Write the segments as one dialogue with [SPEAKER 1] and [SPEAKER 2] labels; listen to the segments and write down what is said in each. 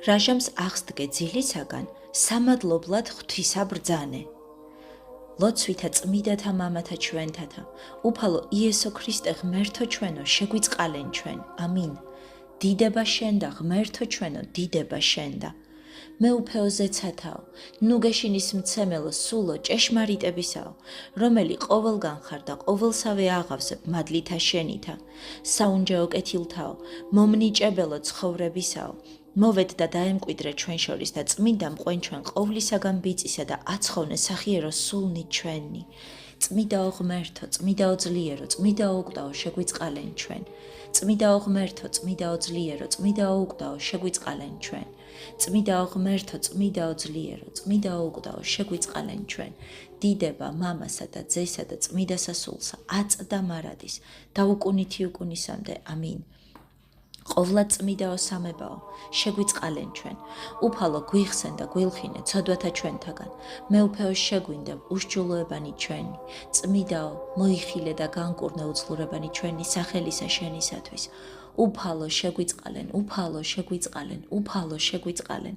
[SPEAKER 1] რაჟამს აღსდგე ძილისაგან, სამადლობლად ღვთისა ბრძანე. ლოცვითა წმიდათა მამათა ჩვენთათა, უფალო იესო ქრისტე ღმერთო ჩვენო, შეგვიწყალენ ჩვენ, ამინ. დიდება შენდა, ღმერთო ჩვენო, დიდება შენდა. მეუფეო ზეცათაო, ნუ გეშინის მცემელო, სულო, ჭეშმარიტებისაო, რომელი ყოველგან ხარ და ყოველსავე აღავსებ მადლითა შენითა, საუნჯეო კეთილთაო, მომნიჭებელო ცხოვრებისაო, მოვედ და დაემკვიდრე ჩვენ შორის და წმინდა მყვენ ჩვენ ყოვლისაგან ბიწისა და აცხოვნე სახიერო სულნი ჩვენი. წმიდაო ღმერთო, წმიდაო ძლიერო, წმიდაო უკვდაო, შეგვიწყალენ ჩვენ. წმიდაო ღმერთო, წმიდაო ძლიერო, წმიდაო უკვდაო, შეგვიწყალენ ჩვენ. წმიდაო ღმერთო, წმიდაო ძლიერო, წმიდაო უკვდაო, შეგვიწყალენ ჩვენ. დიდება მამასა და ძესა და წმიდასა სულსა, აწ და მარადის, და უკუნითი უკუნისამდე, ამინ. ყოვლად წმიდაო სამებაო, შეგვიწყალენ ჩვენ. უფალო გვიხსენ და გვილხინე ცოდვათა ჩვენთაგან. მეუფეო შეგვინდა უშჯულოებანი ჩვენი. წმიდაო მოიხილე და განკურნე უძლურებანი ჩვენი სახელისა შენისათვის. უფალო შეგვიწყალენ, უფალო შეგვიწყალენ, უფალო შეგვიწყალენ.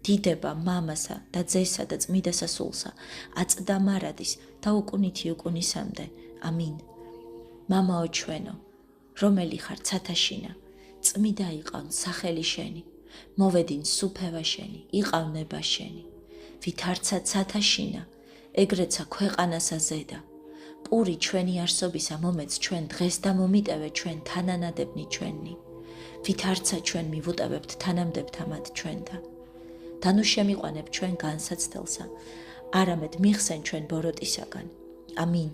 [SPEAKER 1] დიდება მამასა და ძესა და წმიდასა სულსა, აწ და მარადის, და უკუნითი უკუნისამდე, ამინ. მამაო ჩვენო, რომელი ხარ ცათაშინა, წმიდა იყავნ სახელი შენი, მოვე딘 სუფევა შენი, იყავნება შენი. ვითარცა ცათაშინა, ეგრეცა ქვეყანასა ზედა. პური ჩვენი არსობისა მომეც ჩვენ დღეს და მომიტევე ჩვენ თანანადებნი ჩვენი. ვითარცა ჩვენ მივუტევებთ თანამდებთა მათ ჩვენთა. და ნუ შემიყვანებ ჩვენ განსაცდელსა, არამედ მიხსენ ჩვენ ბოროტისაგან. ამინ.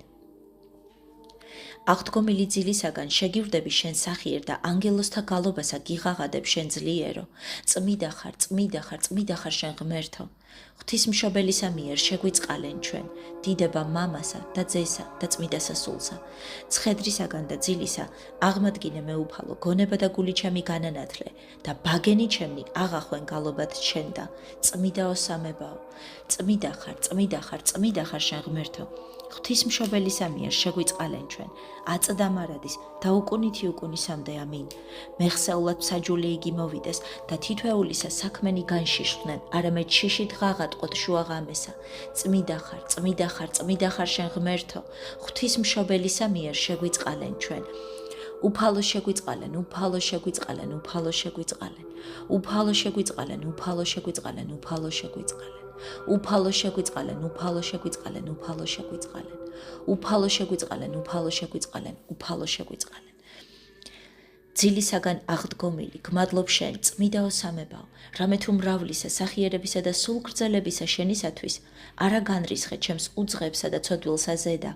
[SPEAKER 1] აღდგომილი ძილისაგან შეგივრდები შენ სახიერ და ანგელოზთა გალობასა გიღაღადებ შენ ძლიერო. წმიდა ხარ, წმიდა ხარ, წმიდა ხარ შენ ღმერთო. ღვთისმშობელისა მიერ შეგვიწყალენ ჩვენ, დიდება მამასა და ძესა და წმიდასა სულსა. ცხედრისაგან და ძილისა აღმადგინე მეუფალო, გონება და გული ჩემი განანათლე და ბაგენი ჩემნი აღახვენ გალობად შენ და წმიდაო სამებაო. წმიდა ხარ, წმიდა ხარ, წმიდა ხარ შენ ღმერთო. ღვთისმშობელისა მიერ შეგვიწყალენ ჩვენ, აწ და მარადის, და უკუნითი უკუნისამდე, ამინ. მეხსეულად მსაჯული იგი მოვიდეს და თითოეულისა საქმენი განშიშხნენ, არამედ შიშით ღაღატყოთ შუაღამესა. წმიდა ხარ, წმიდა ხარ, წმიდა ხარ შენ ღმერთო, ღვთისმშობელისა მიერ შეგვიწყალენ ჩვენ. უფალო შეგვიწყალენ, უფალო შეგვიწყალენ, უფალო შეგვიწყალენ, უფალო შეგვიწყალენ, უფალო შეგვიწყალენ, უფალო შეგვიწყალენ. უფალო შეგვიწყალენ, უფალო შეგვიწყალენ, უფალო შეგვიწყალენ, უფალო შეგვიწყალენ, უფალო შეგვიწყალენ, უფალო შეგვიწყალენ. ძილისაგან აღდგომილი, გმადლობ შენ, წმიდაო სამებაო, რამე თუ მრავლისა სახიერებისა და სულ გრძელებისა შენისათვის, არა განრისხე ჩემს უძღებსა და ცოდვილსა ზედა,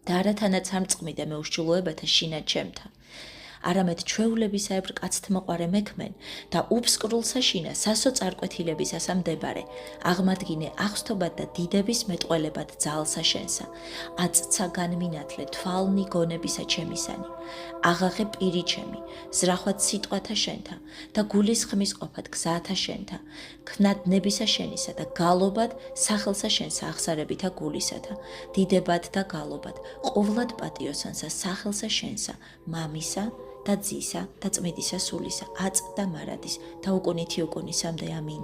[SPEAKER 1] და არათანაც არ მწყმიდე მეუშჯულოებათა შინა ჩემთა. არამედ ჩვეულებისაებრ კაცთმოყარე მექმენ და უფსკრულსა შინა სასო წარკვეთილებისასა მდებარე, აღმადგინე აღსთობად და დიდების მეტყველებად ძალსა შენსა, აწცა განმინათლე თვალნი გონებისა ჩემისანი, აღაღე პირი ჩემი, ზრახვად სიტყვათა შენთა და გულის ხმის ყოფად გზათა შენთა, ქნადნებისა შენისა და გალობად სახელსა შენსა აღსარებითა გულისათა, დიდებად და გალობად, ყოვლად პატიოსანსა სახელსა შენსა, მამისა და ძისა და წმიდისა სულისა, აწ და მარადის, და უკუნითი უკუნისამდე, ამინ.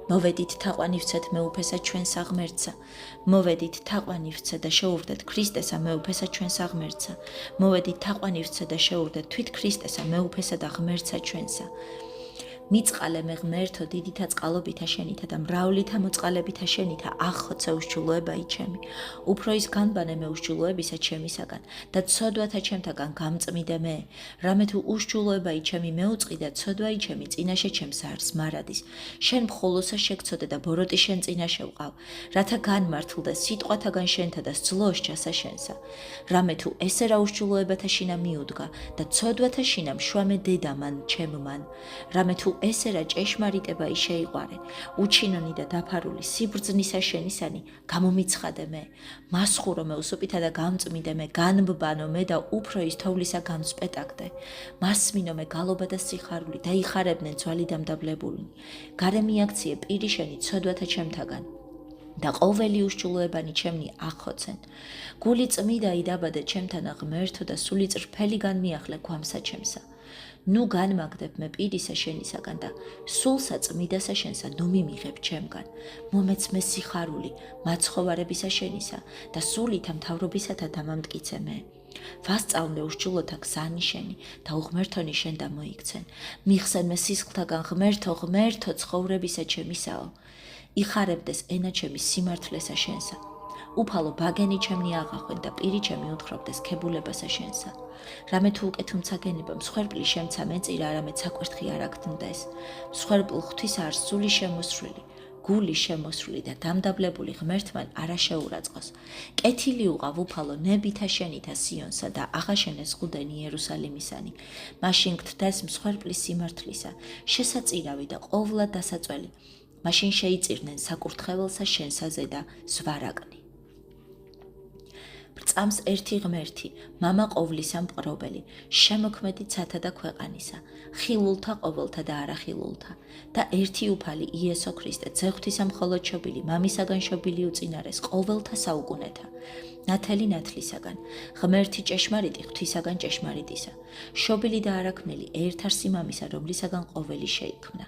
[SPEAKER 1] მოვედით თაყვანივცეთ მეუფესა ჩვენსა ღმერთსა, მოვედით თაყვანივცეთ და შეურდეთ ქრისტესა მეუფესა ჩვენსა ღმერთსა, მოვედით თაყვანივცეთ და შეურდეთ თვით ქრისტესა მეუფესა და ღმერთსა ჩვენსა. მიწყალე მე ღმერთო დიდითა წყალობითა შენითა და მრავლითა მოწყალებითა შენითა აღხოცე უშჯულოებაი ჩემი, უფრო ის განბანე მე უშჯულოებისა ჩემისაგან და ცოდვათა ჩემთაგან გამწმიდე მე, რამე თუ უშჯულოებაი ჩემი მეუწყი და ცოდვაი ჩემი წინაშე ჩემს არს მარადის, შენ მხოლოსა შეგცოდე და ბოროტი შენ წინაშე ვყავ, რათა განმართლდე სიტყვათაგან შენთა და სძლოს ჩასა შენსა, რამე თუ ესე რა უშჯულოებათა შინა მიუდგა და ცოდვათა შინა მშვამე დედამან ჩემმან, რამე თუ ესე რა ჭეშმარიტება შეიყვარე, უჩინონი და დაფარული სიბრძნისა შენისანი, გამომიცხადე მე, მასხურო მე უსუპითა და გამწმიდე მე, განბბანო მე და უფრო ის თოვლისა გამსპეტაკდე, მასმინო მე გალობა და სიხარული და იხარებდნენ ძვალი დამდაბლებულნი, გარე მიაქციე პირი შენი ცოდვათა ჩემთაგან. და ყოველი უშჯულოებანი ჩემნი აღხოცენ. გული წმიდა იდაბადე ჩემთანა ღმერთო და სული წრფელი განმიახლე გვამსა ჩემსა. ნუ განმაგდებ მე პირისა შენისაგან და სულსა წმიდასა შენსა ნუ მიმიღებ ჩემგან. მომეც მე სიხარული მაცხოვარებისა შენისა და სულითა მთავრობისათა დამამტკიცე მე. ვასწავლე უშჯულოთა გზანი შენი და უღმერთონი შენ და მოიქცენ. მიხსენ მე სისხლთაგან ღმერთო ცხოვრებისა ჩემისაო. იხარებდეს ენა ჩემი სიმართლესა შენსა. უფალო ბაგენი ჩემნი აღახვენ და პირი ჩემი უთხრობდეს ქებულებასა შენსა. რამე თუ უკეთ უმცაგენება მსხვერპლი შემცა მეწირა, არამედ საკვერთხი არ აგდნდეს. მსხვერპლ ღვთის არ სული შემოსრული, გული შემოსრული და დამდაბლებული ღმერთმან არა შეურაცხოს. კეთილი უყავ უფალო ნებითა შენითა სიონსა და აღაშენეს ყუდენი იერუსალიმისანი. მაშინ გთდეს მსხვერპლის სიმართლისა, შესაწირავი და ყოვლად დასაწველი. მაშინ შეიწირნენ საკურთხეველსა შენსაზე და ზვარაკნი. ბრწამს ერთი ღმერთი, მამა ყოვლისა მპყრობელი, შემოქმედი ცათა და ქვეყანისა, ხილულთა ყოველთა და არახილულთა, და ერთი უფალი იესო ქრისტე, ძეღვთისა მხოლოდ შობილი, მამისაგან შობილი უწინარეს, ყოველთა საუკუნეთა, ნათელი ნათლისაგან, ღმერთი ჭეშმარიტი ღვთისაგან ჭეშმარიტისა, შობილი და არაქმნელი, ერთარსი მამისა, რომლისაგან ყოველი შეიქმნა,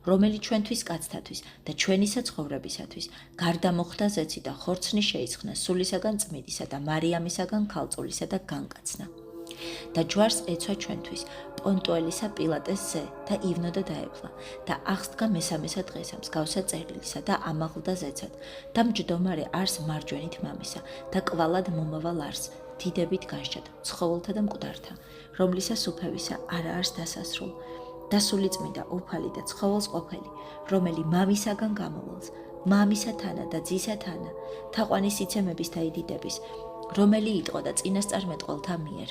[SPEAKER 1] რომელი ჩვენთვის კაცთათვის და ჩვენისა ცხოვრებისათვის გარდა მოხდა ზეცი და ხორცნი შეიცხნა სულისაგან წმიდისა და მარიამისაგან ქალწულისა და განკაცნა. და ჯვარს ეცვა ჩვენთვის პონტუელისა პილატეს ზე და ივნოდა დაეფლა და აღსდგა მესამესა დღესა მსგავსა წერილისა და ამაღლდა ზეცად და მჯდომარე არს მარჯვენით მამისა და კვალად მომავალ არს დიდებით განსჯად ცხოველთა და მკვდართა, რომლისას უფევისა არა არს დასასრულ. და სული წმინდა უფალი და ცხოველს ყოფილი, რომელი მამისაგან გამოვალს, მამისა თანა და ძისა თანა, თაყვანის იცემების და იდიდების, რომელი იტყო და წინასწარმეტყველთა მიერ.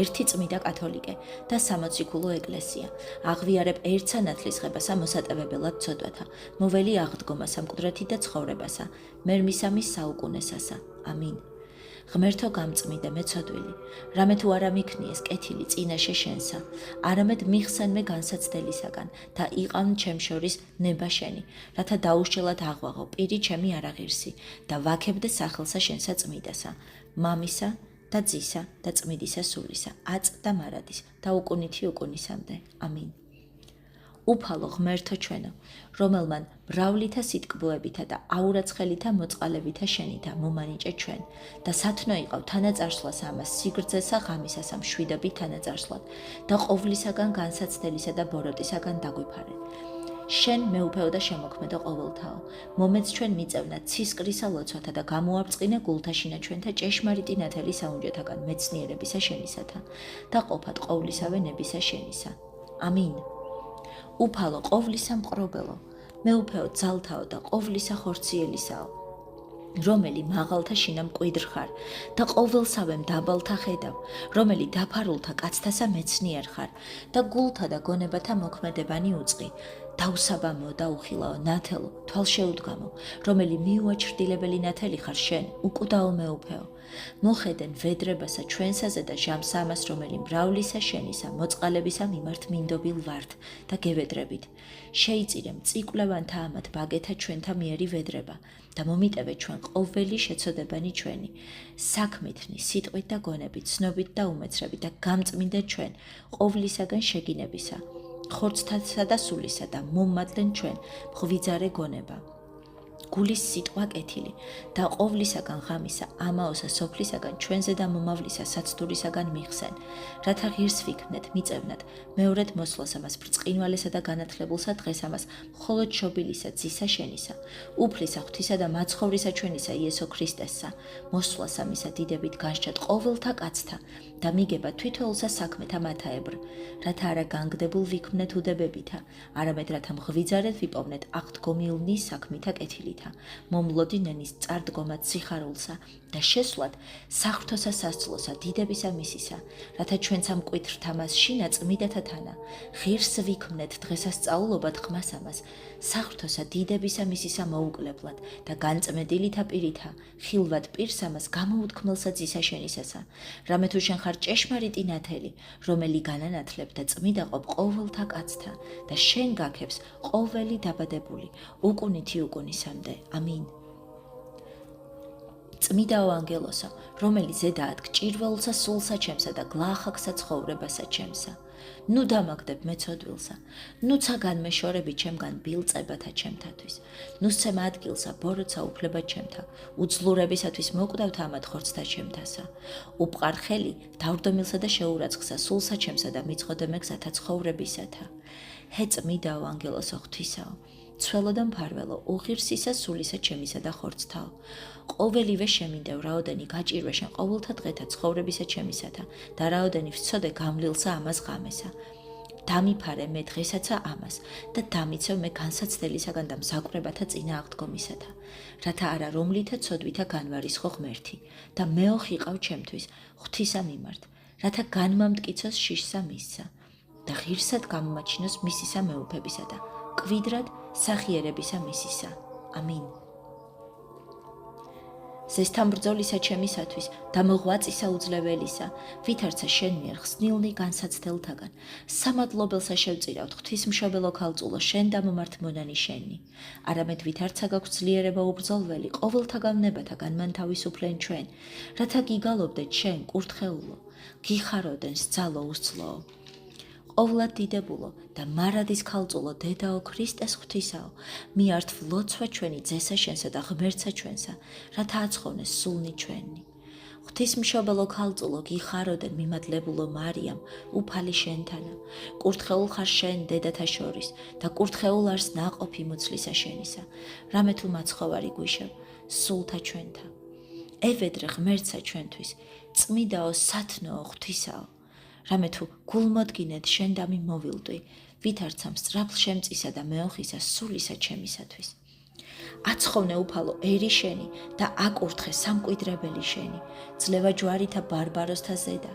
[SPEAKER 1] ერთი წმიდა კათოლიკე და სამოციქულო ეკლესია, აღვიარებ ერთ სანათლისღებასა მოსატევებელად ცოდვათა, მოველი აღდგომასა მკვდრეთი და ცხოვრებასა, მერმისამის საუკუნესასა. ამინ. ღმერთო გამწმიდე მეცოდვილი, რამე თუ არა მიქმნიეს კეთილი წინაშე შენსა, არამედ მიხსენმე განსაცდელისაგან და იყავ ჩემ შორის ნება შენი, რათა დაუშჩელად აღვაღო პირი ჩემი არაღირსი და ვაქებდე სახელსა შენსა წმიდასა, მამისა და ძისა და წმიდისა სულისა, აწ და მარადის და უკუნითი უკუნისამდე. ამინ. უფალო ღმერთო ჩვენო, რომელმან მრავლითა სიტკბოებითა და აურაცხელითა მოწყალებითა შენითა მომანიჭე ჩვენ და სათნო იყავ თანაწარსვლას ამას სიგრძესა ღამისასა მშვიდობით თანაწარსვლად და ყოვლისაგან განსაცდელისა და ბოროტისაგან დაგვიფარე. შენ მეუფეო და შემოქმედო ყოველთაო, მომეც ჩვენ მიწევნა ცისკრისა ლოცვათა და გამოაბწყინე გულთაშინა ჩვენთა ჭეშმარიტი ნათელი საუნჯეთაგან მეცნიერებისა შენისათა და ყოფათ ყოვლისავე ნებისა შენისა. ამინ. უფალო ყოვლისა მყრობელო, მეუფეო ძალთაო და ყოვლისა ხორციელისაო, რომელი მაღალთა შინა მკვიდრ ხარ და ყოველსავე მდაბალთა ხედავ, რომელი დაფარულთა კაცთასა მეცნიერ ხარ და გულთა და გონებათა მოქმედებანი უწყი, დაუსაბამო და უხილაო ნათელო, თვალშეუდგამო, რომელი მიუაჩრდილებელი ნათელი ხარ შენ, უკვდაო მეუფეო. მოხედენ ვედრებასა ჩვენსაზე და ჟამს ამას, რომელი მრავლისა შენისა მოწყალებისა მიმართ მინდობილ ვართ და გევედრებით. შეიწირე მწიკვლევანთა ამათ ბაგეთა ჩვენთა მიერი ვედრება და მომიტევე ჩვენ ყოველი შეცოდებანი ჩვენი, საქმითნი, სიტყვით და გონებით, ცნობით და უმეცრებით და გამწმინდე ჩვენ ყოვლისაგან შეგინებისა, ხორცთასა და სულისა და მომმადლენ ჩვენ მღვიძარე გონება. გულის სიტყვა კეთილი და ყოვლისაგან ღამისა ამაოსა სოფლისაგან ჩვენზე და მომავლისა საცდურისაგან მიხსენ, რათა ღირს ვიქმნეთ მიწევნად მეორედ მოსვლას ამას ბრწყინვალესა და განათლებულსა დღეს ამას მხოლოდ შობილისა ძისა შენისა, უფლისა ღვთისა და მაცხოვრისა ჩვენისა იესო ქრისტესსა, მოსვლას ამისა დიდებით განსჯად ყოველთა კაცთა და მიგება თვითოულსა საქმეთა მათაებრ, რათა არა განგდებულ ვიქმნეთ უდებებითა, არამედ რათა მღვიძარეთ ვიპოვნეთ აღდგომილნი საქმითა კეთილით. მომლოდინენის წარდგომად სიხარულსა და შესვლად საღვთოსა სასწლოსა დიდებისა მისისა, რათა ჩვენცა მკვიდრთა მას შინა წმიდათა თანა, ღირს ვიქმნეთ დღესასწაულობად ხმას ამას, საღვთოსა დიდებისა მისისა მოუკლებლად და განწმედილითა პირითა, ხილვად პირს ამას გამოუთქმელსა ძისა შენისასა, რამე თუ შენ ხარ ჭეშმარიტი ნათელი, რომელი განანათლებ და წმიდა ყოფ ყოველთა კაცთა და შენ გაქებს ყოველი დაბადებული, უკუნითი უკუნისამდე. ამინ. წმიდაო ანგელოსო, რომელიც ზედაად გჭირველსა სულსა ჩემსა და გლახაკსა ცხოვრებასა ჩემსა, ნუ დამაგდებ მე ცოდვილსა, ნუცა განმეშორები ჩემგან ბილწებათა ჩემთათვის, ნუ სცემ ადგილსა ბოროტსა უფლება ჩემთა, უძლურებისათვის მოკვდავთ ამათ ხორცთა ჩემთასა, უპყარ ხელი დავრდომილსა და შეურაცხსა სულსა ჩემსა და მიწყოდე მე გზათა ცხოვრებისათა. ჰე წმიდაო ანგელოსო ღვთისაო, ცველო და მფარველო, უღირსისა სულისა ჩემისა და ხორცთაო. ყოველივე შემინდევ რაოდენი გაჭირვე შენ ყოველთა დღეთა ცხოვრებისა ჩემისათა და რაოდენი ვცოდე გამლილსა ამას ღამესა. დამიფარე მე დღესაცა ამას და დამიცევ მე განსაცდელისაგან და მსაკვრებათა წინააღდგომისათა, რათა არა რომლითა ცოდვითა განვარისხო ღმერთი და მეოხიყავ ჩემთვის ღვთისა მიმართ, რათა განმამტკიცოს შიშსა მისსა და ღირსად გამომაჩინოს მისისა მეუფებისა და კვიდრად სახიერებისა მისისა. ამინ. ზესთან ბრძოლისა ჩემისათვის და მოღვაწისა უძლებელისა, ვითარცა შენ მიერ ხსნილნი განსაცდელთაგან, სამადლობელსა შევწირავთ ღვთისმშობელო ქალწულო შენ დამომართ მონანი შენი, არამედ ვითარცა გაქვს ძლიერება უბრძოლველი ყოველთაგან ნებათა განმანთავისუფლენ ჩვენ, რათა გიგალობდეთ შენ კურთხეულო, გიხაროდენ სძალო უსცლოო. ყოვლად დიდებულო და მარადის ქალწულო დედაო ქრისტეს ღვთისაო, მიართვ ლოცვა ჩვენი ძესა შენსა და ღმერთსა ჩვენსა, რათა აცხოვნეს სულნი ჩვენი. ღვთისმშობელო ქალწულო გიხაროდენ მიმადლებულო მარიამ, უფალი შენთანა, კურთხეულ ხარ შენ დედათა შორის და კურთხეულ არს ნაყოფი მუცლისა შენისა, რამე თუ მაცხოვარი გვიშევ სულთა ჩვენთა. ევედრე ღმერთსა ჩვენთვის, წმიდაო სათნოო ღვთისაო, რამე თუ გულმოდგინედ შენ დამი მოვილდვი, ვითარცა მსწრაფლ შემწისა და მეოხისა სულისა ჩემისათვის. აცხოვნე უფალო ერი შენი და აკურთხე სამკვიდრებელი შენი, ძლევა ჯვარითა ბარბაროსთა ზედა,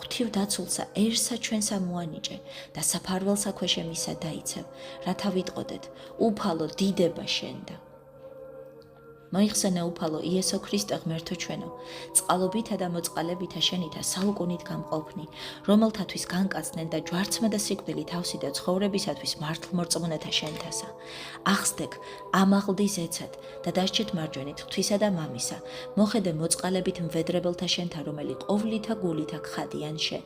[SPEAKER 1] ღვთივ დაცულსაერსა ჩვენსა მოანიჭე და საფარველსა ქვეშემისა დაიცევ, რათა ვიტყოდეთ უფალო დიდება შენდა. მოიხსენე უფალო იესო ქრისტე ღმერთო ჩვენო, წყალობითა და მოწყალებითა შენითა საუკუნით გამყოფნი, რომელთათვის განკაცნენ და ჯვარცმა და სიკვდილი თავსი და ცხოვრებისათვის მართლმორწმუნეთა შენთასა. ახსდეკ ამაღლდი ზეცად და დასჭეთ მარჯვენით ღვთისა და მამისა, მოხედე მოწყალებით მვედრებელთა შენთა, რომელი ყოვლითა გულითა გხადიან შენ.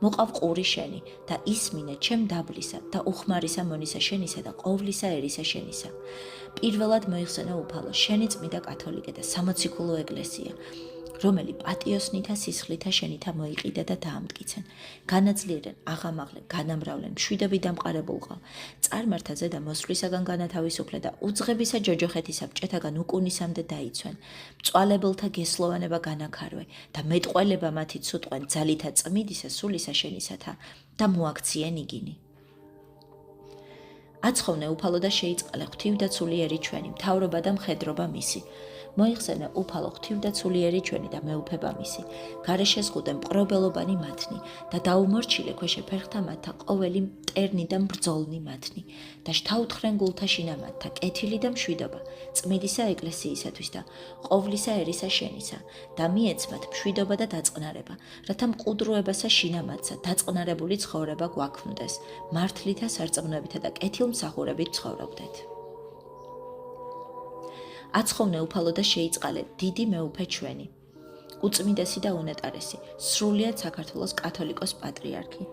[SPEAKER 1] მოყავ ყური შენი და ისმინე ჩემ დაბლისა და უხმარისა მონისა შენისა და ყოვლისა ერისა შენისა. პირველად მოიხსენე უფალო შენი წმიდა კათოლიკე და სამოციქულო ეკლესია, რომელი პატიოსნითა სისხლითა შენითა მოიყიდა და დაამტკიცენ, განაძლიერენ, აღამაღლენ, განამრავლენ, მშვიდები დამყარებულყო, წარმართაზე და მოსვლისაგან განათავისუფლე და უძღებისა ჯოჯოხეთისა ბჭეთაგან უკუნისამდე დაიცვენ, მწვალებელთა გესლოვანება განაქარვე და მეტყველება მათი ცუტყვენ ძალითა წმიდისა სულისა შენისათა და მოაქციენ იგინი. აცხოვნე უფალო და შეიწყალე ღვთივდაცული ერი ჩვენი, მთავრობა და მხედრობა მისი. მოიხსენე უფალო ღვთივდაცულიერი ჩვენი და მეუფება მისი, გარეშე ზღუდე მპყრობელობანი მათნი და დაუმორჩილე ქვეშე ფერხთა მათთა ყოველი მტერნი და mbრძოლნი მათნი და შთაუთხრენ გულთა შინამათთა კეთილი და მშვიდობა წმიდისა ეკლესიისათვის და ყოვლისა ერისა შენისა და მიეცმათ მშვიდობა და დაწყნარება, რათა მყუდროებასა შინამათსა დაწყნარებული ცხოვრება გვაქვმდეს, მართლითა სარწმუნოებითა და კეთილმსახურებით ცხოვრობდეთ. აცხოვნე უფალო და შეიწყალე დიდი მეუფე ჩვენი, უწმიდესი და უნეტარესი, სრულიად საქართველოს კათოლიკოს პატრიარქი,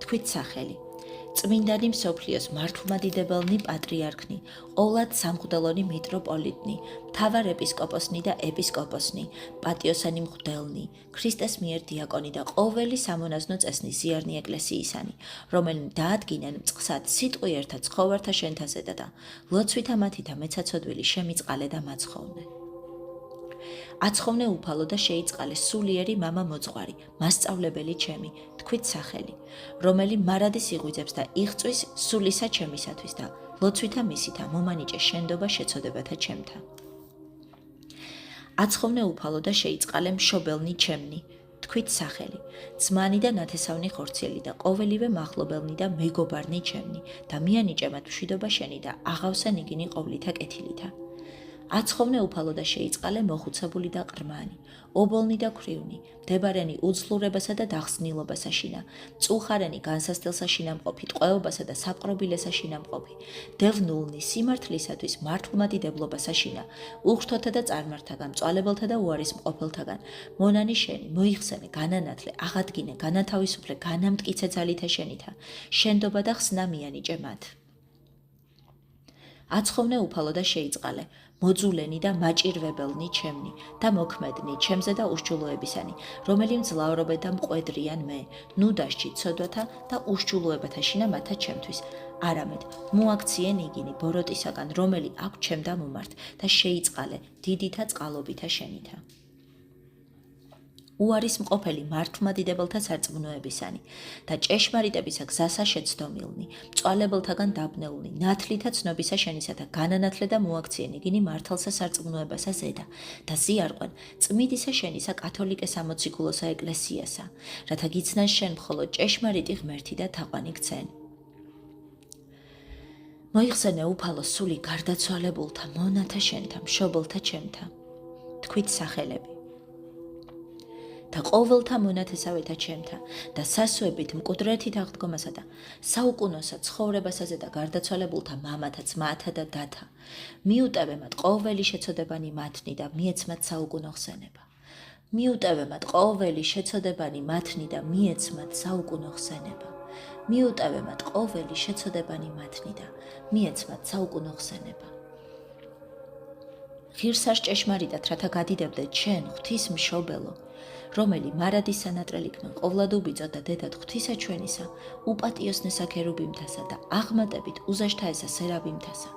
[SPEAKER 1] თქვით სახელი, წმინდანი მსოფლიოს მართლმადიდებელნი პატრიარქნი, ყოვლად სამღვდელონი მიტროპოლიტნი, მთავარ ეპისკოპოსნი და ეპისკოპოსნი, პატიოსანი მღვდელნი, ქრისტეს მიერ დიაკონი და ყოველი სამონაზნო წესნი ზიარნი ეკლესიისანი, რომელნი დაადგინენ მწყსად სიტყვი ერთა ცხოვართა შენთაზედა და ლოცვითა მათითა მეცაცოდვილი შემიწყალე და მაცხოვნე. აცხოვნე უფალო და შეიწყალე სულიერი მამა მოძღვარი, მასწავლებელი ჩემი, თქვით სახელი, რომელი მარადის იღუძებს და იღწვის სულისა ჩემისათვის და ლოცვითა მისითა მომანიჭე შენდობა შეცოდებათა ჩემთა. აცხოვნე უფალო და შეიწყალე მშობელნი ჩემნი, თქვით სახელი, ძმანი და ნათესავნი ხორციელი და ყოველივე მახლობელნი და მეგობარნი ჩემნი და მიანიჭე მათ მშვიდობა შენი და აღავსა ნიგინი ყოვლითა კეთილითა. აცხოვნე უფალო და შეიწყალე მოხუცებული და ყრმანი, ობოლნი და ქვრივნი, მდებარენი უძლურებასა და დახსნილობასა შინა, მწუხარენი განსასწელსა შინამყოფი, ტყვეობასა და საპყრობილესა შინამყოფი, დევნულნი სიმართლისათვის მართლმადიდებლობასა შინა, უხრთოთა და წარმართაგან, მწვალებელთა და უარისმყოფელთაგან, მონანი შენი, მოიხსენე, განანათლე, აღადგინე, განათავისუფლე, განამტკიცე ძალითა შენითა, შენდობა და ხსნა მიანიჭე მათ. აცხოვნე უფალო და შეიწყალე, მოძულენი და მაჭირვებელნი ჩემნი და მოქმედნი ჩემზე და უშჯულოებისანი, რომელი მძლავრობე და მყვედრიან მე, ნუ დასჭი ცოდვათა და უშჯულოებათა შინა მათთა ჩემთვის, არამედ მოაქციენ იგინი ბოროტისაგან, რომელი აქვს ჩემ და მომართ და შეიწყალე დიდითა წყალობითა შენითა. უარის მყოფელი მართლმადიდებელთა სარწმუნოებისანი და ჭეშმარიტებისა გზასა შეცდომილნი, მწვალებელთაგან დაბნეულნი, ნათლითა ცნობისა შენისათა განანათლე და მოაქციენ იგინი მართალსა სარწმუნოებასა ზედა და ზიარყვენ წმიდისა შენისა კათოლიკე სამოციქულოსა ეკლესიასა, რათა გიცნან შენ მხოლოდ ჭეშმარიტი ღმერთი და თაყვანი გცენ. მოიხსენე უფალო სული გარდაცვალებულთა, მონათა შენთა, მშობელთა ჩემთა, თქვით სახელები. და ყოველთა მონათესავეთა ჩემთა და სასვებით მკვდრეთით აღდგომასა და საუკუნოსა ცხოვრებასაზე და გარდაცვალებულთა მამათა, ძმათა და დათა, მიუტევე მათ ყოველი შეცოდებანი მათნი და მიეც მათ საუკუნო ხსენება. მიუტევე მათ ყოველი შეცოდებანი მათნი და მიეც მათ საუკუნო ხსენება. მიუტევე მათ ყოველი შეცოდებანი მათნი და მიეც მათ საუკუნო ხსენება. ღირსაშ ჭეშმარიტად, რათა გადიდებდე ჩვენ ღვთის მშობელო, რომელი მარადის სანატრელი კმენ ყოვლად უბიწო და დედად ღვთისა ჩვენისა, უპატიოსნესა ქერუბიმთასა და აღმატებით უზაშთაესა სერაბიმთასა,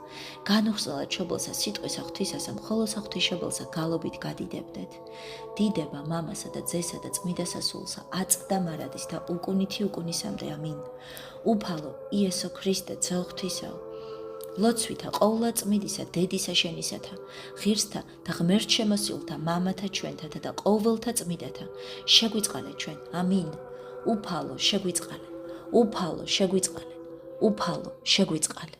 [SPEAKER 1] განუხსნელად შობელსა სიტყვისა ღვთისასა, მხოლოსა ღვთისმშობელსა გალობით გადიდებდეთ. დიდება მამასა და ძესა და წმიდასა სულსა, აწყდა მარადის და უკუნითი უკუნისამდე ამინ. უფალო იესო ქრისტე ძე ღვთისაო, ლოცვითა ყოვლა წმიდისა დედისა შენისათა, ღირსთა და ღმერთ შემოსილთა მამათა ჩვენთათა და ყოველთა წმიდათა, შეგვიწყალე ჩვენ, ამინ. უფალო შეგვიწყალე, უფალო შეგვიწყალე, უფალო შეგვიწყალე.